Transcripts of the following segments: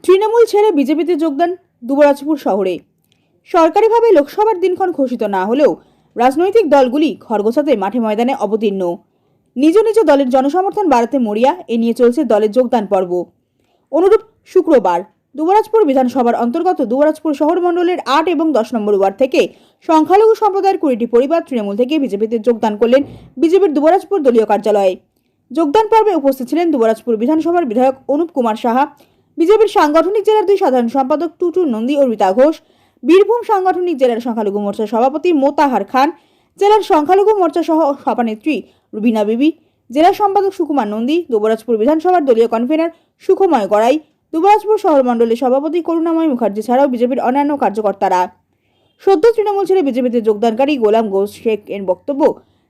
তৃণমূল ছেড়ে বিজেপিতে যোগদান দুবরাজপুর শহরে। সরকারিভাবে লোকসভার দিনক্ষণ ঘোষিত না হলেও রাজনৈতিক দলগুলি খড়গোছাতে মাঠে ময়দানে অবতীর্ণ। নিজ নিজ দলের জনসমর্থন বাড়াতে মরিয়া এ নিয়ে চলছে দলের যোগদান পর্ব। অনুরূপ শুক্রবার দুবরাজপুর বিধানসভার অন্তর্গত দুবরাজপুর শহর মণ্ডলের ৮ এবং ১০ নম্বর ওয়ার্ড থেকে সংখ্যালঘু সম্প্রদায়ের ২০টি পরিবার তৃণমূল থেকে বিজেপিতে যোগদান করলেন বিজেপির দুবরাজপুর দলীয় কার্যালয়ে। যোগদান পর্বে উপস্থিত ছিলেন দুবরাজপুর বিধানসভার বিধায়ক অনুপ কুমার সাহা, বিজেপির সাংগঠনিক জেলার 2 সাধারণ সম্পাদক টুটু নন্দী ও রীতা ঘোষ, বীরভূম সাংগঠনিক জেলার সংখ্যালঘু মোর্চার সভাপতি মোতাহার খান, জেলার সংখ্যালঘু মোর্চা সহ সভানেত্রী রুবিনা বিবি, জেলা সম্পাদক সুকুমার নন্দী, দুবরাজপুর বিধানসভার দলীয় কনভেনার সুখময় গড়াই, দুবরাজপুর শহর মণ্ডলের সভাপতি করুণাময় মুখার্জি ছাড়াও বিজেপির অন্যান্য কার্যকর্তারা। সদ্য তৃণমূল ছেড়ে বিজেপিতে যোগদানকারী গোলাম গৌস শেখ এর বক্তব্য,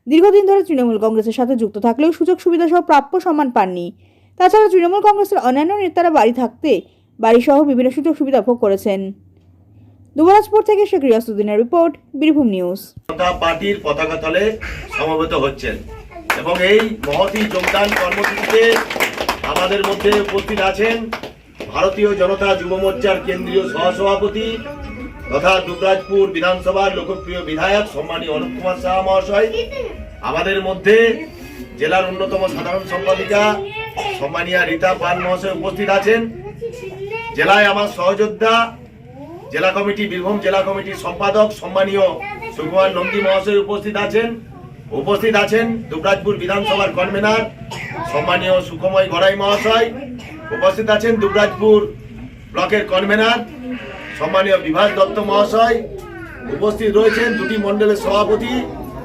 দীর্ঘদিন ধরে তৃণমূল কংগ্রেসের সাথে যুক্ত থাকলেও সুযোগ সুবিধা সহ প্রাপ্য সম্মান পাননি। তাছাড়া তৃণমূল কংগ্রেসের অন্যান্য নেতারা বাড়ি থাকতে বাড়িসহ বিভিন্ন সুযোগ সুবিধা ভোগ করেছেন। দুবরাজপুর থেকে শেখ রিয়াসুদ্দিনের রিপোর্ট, বীরভূম নিউজ। পার্টির পতাকা তলে সমবেত হচ্ছেন এবং এই মহতী যোগদান কর্মসূচিতে আমাদের মধ্যে উপস্থিত আছেন ভারতীয় জনতা যুব মোর্চার কেন্দ্রীয় সহসভাপতি তথা দুবরাজপুর বিধানসভার লোকপ্রিয় বিধায়ক সম্মানীয় অনুপ কুমার সাহা মহাশয়, আমাদের মধ্যে জেলার অন্যতম সাধারণ সম্পাদিকা সম্মানীয় রীতা পান মহাশয় উপস্থিত আছেন। জেলায় আমার সহযোদ্ধা জেলা কমিটি বীরভূম জেলা কমিটির সম্পাদক সম্মানীয় সুকুমার নন্দী মহাশয় উপস্থিত আছেন দুবরাজপুর বিধানসভার কনভেনার সম্মানীয় সুখময় গড়াই মহাশয়, উপস্থিত আছেন দুবরাজপুর ব্লকের কনভেনার সম্মানীয় বিভাস দত্ত মহাশয়, উপস্থিত রয়েছেন দুটি মণ্ডলের সভাপতি,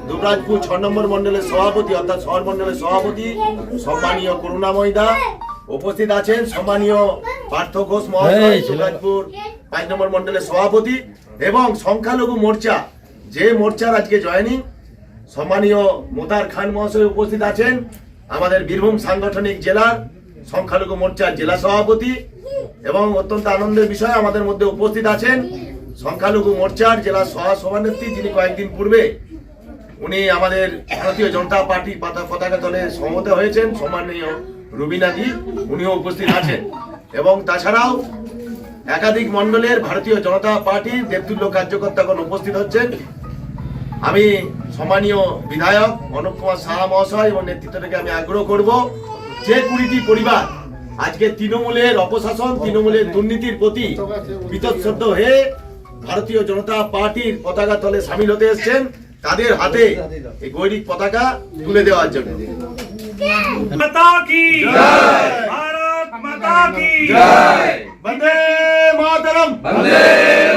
দুবরাজপুর 6 নম্বর মণ্ডলের সভাপতি অর্থাৎ শহর মণ্ডলের সভাপতি সম্মানীয় করুণাময় দা, উপস্থিত আছেন সম্মানীয় পার্থ ঘোষ মহাশয় দুবরাজপুর 5 নম্বর মণ্ডলের সভাপতি এবং সংখ্যালঘু মোর্চা যে মোর্চার আজকে জয়েনিং সম্মানীয় মোতার খান মহাশয় উপস্থিত আছেন, আমাদের বীরভূম সাংগঠনিক জেলার সংখ্যালঘু মোর্চার জেলা সভাপতি এবং অত্যন্ত আনন্দের বিষয় আমাদের মধ্যে উপস্থিত আছেন সংখ্যালঘু মোর্চার জেলা সভানেত্রী, যিনি কয়েকদিন পূর্বে উনি আমাদের ভারতীয় জনতা পার্টি পতাকা দলে সমবেত হয়েছেন সম্মানীয় রুবিনা দি, উনিও উপস্থিত আছেন এবং তাছাড়াও একাধিক মণ্ডলের ভারতীয় জনতা পার্টির দেবতুল্য কার্যকর্তাগণ উপস্থিত হচ্ছেন। আমি সম্মানীয় বিধায়ক অনুপ কুমার সাহা মহাশয় এবং নেতৃত্ব থেকে আমি আগ্রহ করব যে 20টি পরিবার আজকে তৃণমূলের অপশাসন তৃণমূলের দুর্নীতির প্রতি বীতশ্রদ্ধ হয়ে ভারতীয় জনতা পার্টির পতাকা তলে সামিল হতে এসেছেন, তাদের হাতে এই গৈরিক পতাকা তুলে দেওয়ার জন্য। माता की जय, भारत माता की जय, Vande Mataram, Vande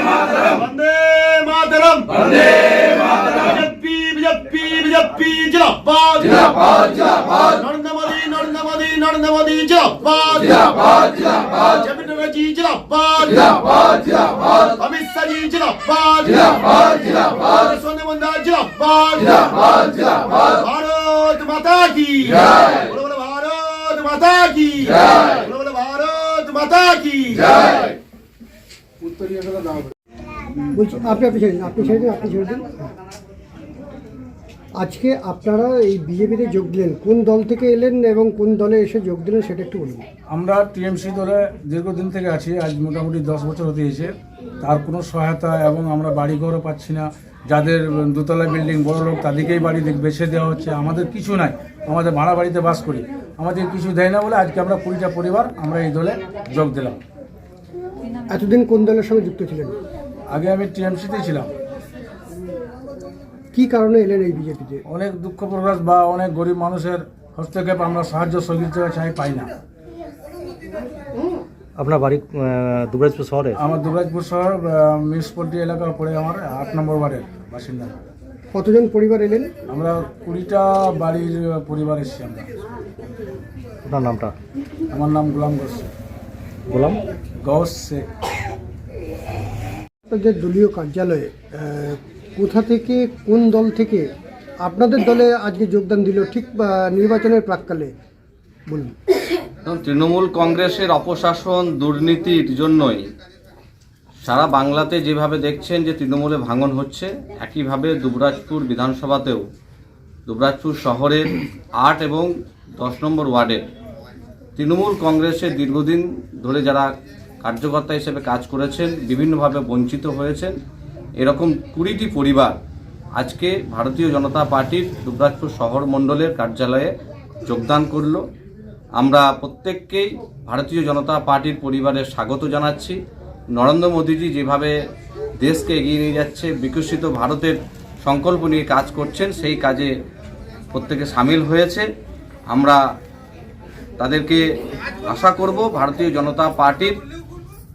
Mataram, Vande Mataram, Vande Mataram, BJP BJP BJP जिंदाबाद जिंदाबाद जिंदाबाद, नरेंद्र मोदी नरेंद्र मोदी जिंदाबाद जिंदाबाद जिंदाबाद, जय जी जिंदाबाद जिंदाबाद जिंदाबाद, अमित शाह जी जिंदाबाद जिंदाबाद जिंदाबाद, सोने बंदा जिंदाबाद जिंदाबाद जिंदाबाद, भारत माता की जय, बोलो बोलो भारत माता की जय, बोलो बोलो भारत माता की जय। বলছি আপনি ছেড়ে দিন। আজকে আপনারা এই বিজেপিতে যোগ দিলেন, কোন দল থেকে এলেন এবং কোন দলে এসে যোগ দিলেন সেটা একটু বলুন। আমরা টিএমসি দলে দীর্ঘদিন থেকে আছি, আজ মোটামুটি 10 বছর হতে এসে তার কোনো সহায়তা এবং আমরা বাড়িঘরও পাচ্ছি না, যাদের দোতলা বিল্ডিং বড় লোক তাদেরকেই বাড়ি বেছে দেওয়া হচ্ছে, আমাদের কিছু নাই, আমাদের ভাড়া বাড়িতে বাস করি, আমাদের কিছু দেয় না বলে আজকে আমরা 20টা পরিবার আমরা এই দলে যোগ দিলাম। এতদিন কোন দলের সঙ্গে যুক্ত ছিলেন? আগে আমি টিএমসিতেই ছিলাম। কি কারণে এলেন এই বিজেপিতে? অনেক দুঃখ প্রকাশ বা অনেক গরিব মানুষের হস্তক্ষেপ আমরা সাহায্য সহযোগিতা চাই পাই না। আপনার বাড়ি দুবরাজপুর শহরে? আমার দুবরাজপুর শহর মিউনিসিপ্যালিটি এলাকা পড়ে আমার 8 নম্বর ওয়ার্ডের বাসিন্দা। কতজন পরিবার এলেন? আমরা 20টা বাড়ির পরিবার এসেছি আমরা। আপনার নামটা? আমার নাম গোলাম গৌস। গোলাম গৌস শেখ। যে দলীয় কার্যালয়ে কোথা থেকে কোন দল থেকে আপনাদের দলে আজকে যোগদান দিল ঠিক নির্বাচনের প্রাক্কালে বলুন। তৃণমূল কংগ্রেসের অপশাসন দুর্নীতির জন্যই সারা বাংলাতে যেভাবে দেখছেন যে তৃণমূলে ভাঙন হচ্ছে, একইভাবে দুবরাজপুর বিধানসভাতেও দুবরাজপুর শহরের 8 এবং 10 নম্বর ওয়ার্ডের তৃণমূল কংগ্রেসের দীর্ঘদিন ধরে যারা কার্যকর্তা হিসেবে কাজ করেছেন, বিভিন্নভাবে বঞ্চিত হয়েছেন, এরকম 20টি পরিবার আজকে ভারতীয় জনতা পার্টির দুবরাজপুর শহর মণ্ডলের কার্যালয়ে যোগদান করলো। আমরা প্রত্যেককেই ভারতীয় জনতা পার্টির পরিবারের স্বাগত জানাচ্ছি। নরেন্দ্র মোদীজি যেভাবে দেশকে এগিয়ে নিয়ে যাচ্ছে, বিকশিত ভারতের সংকল্প নিয়ে কাজ করছেন, সেই কাজে প্রত্যেকে সামিল হয়েছে। আমরা তাদেরকে আশা করব ভারতীয় জনতা পার্টির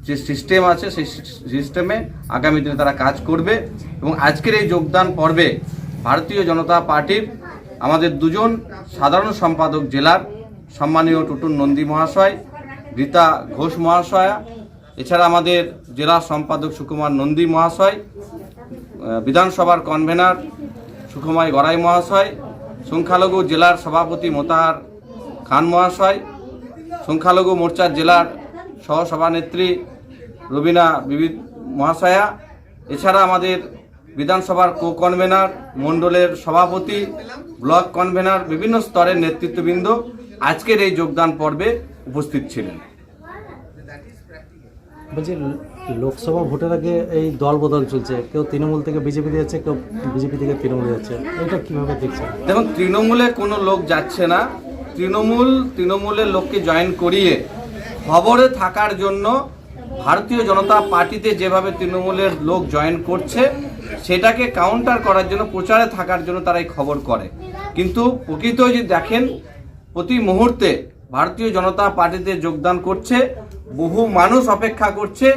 যে সিস্টেম আছে সেই সিস্টেমে আগামী দিনে তারা কাজ করবে। এবং আজকের এই যোগদান পর্বে ভারতীয় জনতা পার্টির আমাদের দুজন সাধারণ সম্পাদক জেলার সম্মানীয় টুটুন নন্দী মহাশয়, রীতা ঘোষ মহাশয়া, এছাড়া আমাদের জেলা সম্পাদক সুকুমার নন্দী মহাশয়, বিধানসভার কনভেনার সুকুমাই গড়াই মহাশয়, সংখ্যালঘু জেলার সভাপতি মোতাহার খান মহাশয়, সংখ্যালঘু মোর্চার জেলার সহসভানেত্রী রবিনা বিবি মহাশয়া, এছাড়া আমাদের বিধানসভার কো কনভেনার, মণ্ডলের সভাপতি, ব্লক কনভেনার, বিভিন্ন স্তরের নেতৃত্ববৃন্দ আজকের এই যোগদান পর্বে উপস্থিত ছিলেন। বলছি, লোকসভা ভোটের আগে এই দল বদল চলছে, কেউ তৃণমূল থেকে বিজেপিতে যাচ্ছে, কেউ বিজেপি থেকে তৃণমূলে যাচ্ছে, এটা কিভাবে দেখছেন? দেখুন, তৃণমূলে কোনো লোক যাচ্ছে না। তৃণমূলের লোককে জয়েন করিয়ে খবরে থাকার জন্য ভারতীয় জনতা পার্টিতে যেভাবে তৃণমূলের লোক জয়েন করছে সেটাকে কাউন্টার করার জন্য, প্রচারে থাকার জন্য তারা এই খবর করে। কিন্তু প্রকৃত যদি দেখেন, প্রতি মুহূর্তে ভারতীয় জনতা পার্টিতে যোগদান করছে বহু মানুষ, অপেক্ষা করছে।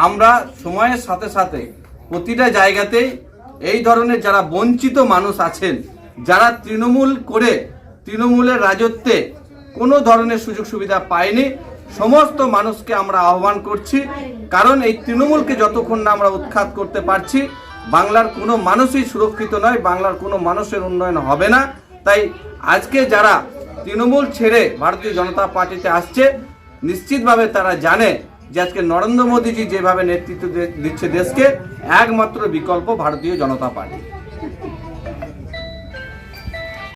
আমরা সময়ের সাথে সাথে প্রতিটা জায়গাতেই এই ধরনের যারা বঞ্চিত মানুষ আছেন, যারা তৃণমূল করে তৃণমূলের রাজত্বে কোনো ধরনের সুযোগ সুবিধা পায়নি, সমস্ত মানুষকে আমরা আহ্বান করছি। কারণ এই তৃণমূলকে যতক্ষণ না আমরা উৎখাত করতে পারছি, বাংলার কোনো মানুষই সুরক্ষিত নয়, বাংলার কোনো মানুষের উন্নয়ন হবে না। তাই আজকে যারা তৃণমূল ছেড়ে ভারতীয় জনতা পার্টিতে আসছে, নিশ্চিতভাবে তারা জানে যে আজকে নরেন্দ্র মোদীজি যেভাবে নেতৃত্ব দিচ্ছে দেশকে, একমাত্র বিকল্প ভারতীয় জনতা পার্টি।